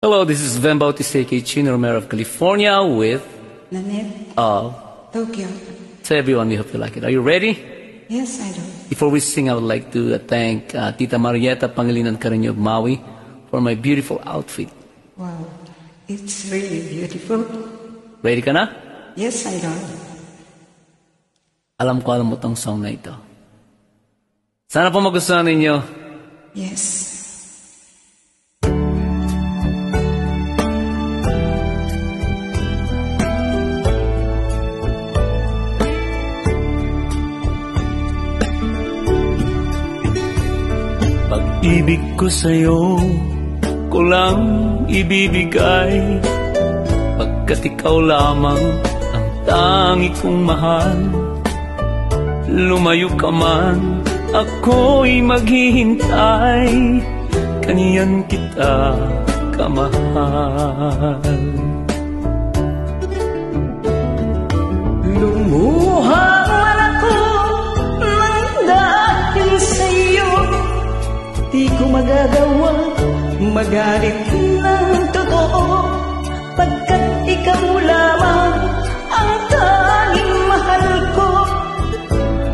Hello, this is Van Bautista Chino Romero of California with Nanette, of Tokyo. to everyone. We hope you like it. Are you ready? Yes, I do. Before we sing, I would like to thank Tita Marieta Pangilinan Carreño of Maui for my beautiful outfit. Wow, it's really beautiful. Ready ka na? Yes, I do. Alam mo tong song na ito. Sana po magustuhan ninyo. Yes. Pag-ibig ko sa'yo, ko lang ibibigay, pagkat ikaw lamang ang tangi kong mahal. Lumayo ka man, ako'y maghihintay, kaniyan kita kamahal. Lumuha man ako ng dahil sa'yo, di ko magagawa magalit ng totoo, pagkat ikaw lamang ang tanging mahal ko.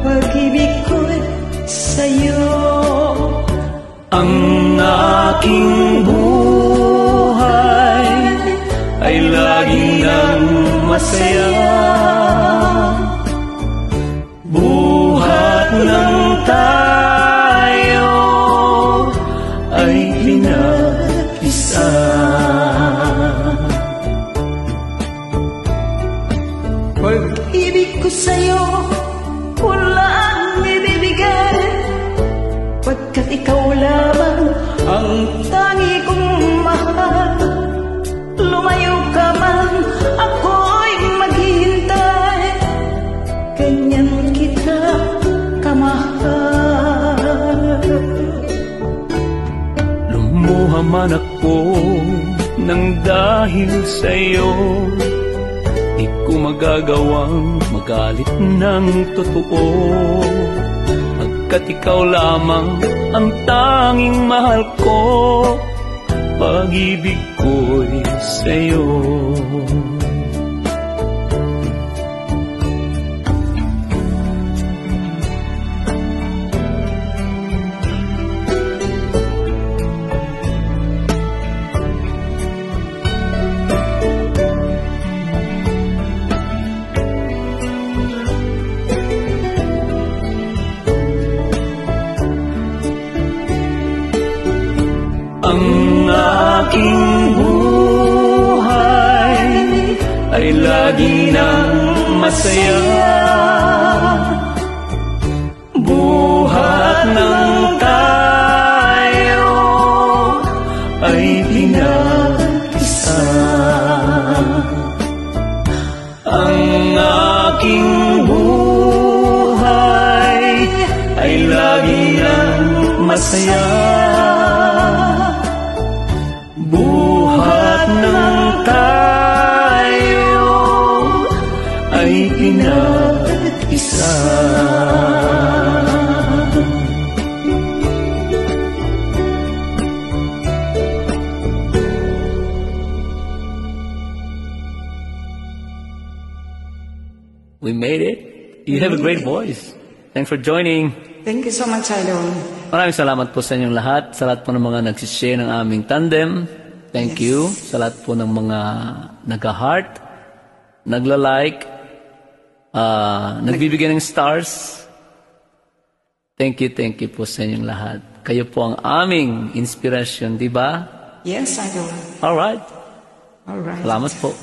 Pag-ibig ko'y sa'yo. Ang aking buhay ay laging nang masaya, buhat ng tayo ay pinag-isa. Pag-ibig ko sa'yo, wala ang ibibigay, pagkat ikaw lamang ang tangi kong mahal. Lumayo ka man, ako'y maghihintay, ganyan kita kamahal. Lumuha man ako ng dahil sa'yo, di ko magagawang magalit ng totoo, pagkat ikaw lamang ang tanging mahal ko. Pag-ibig ko'y sa'yo. Ang aking buhay ay lagi nang masaya, buhat ng tayo ay pinag-isa. Ang aking buhay ay lagi nang masaya, buhat ng tayo ay pinag-isa. We made it. You have a great voice. Thanks for joining. Thank you so much, Idol. Maraming salamat po sa inyong lahat, sa lahat po ng mga nagsishare ng aming tandem. Thank you sa lahat po ng mga nag-heart, nagla-like, nagbibigay ng stars. Thank you po sa inyong lahat. Kayo po ang aming inspirasyon, di ba? Yes, Idol. Alright. All right. Salamat po.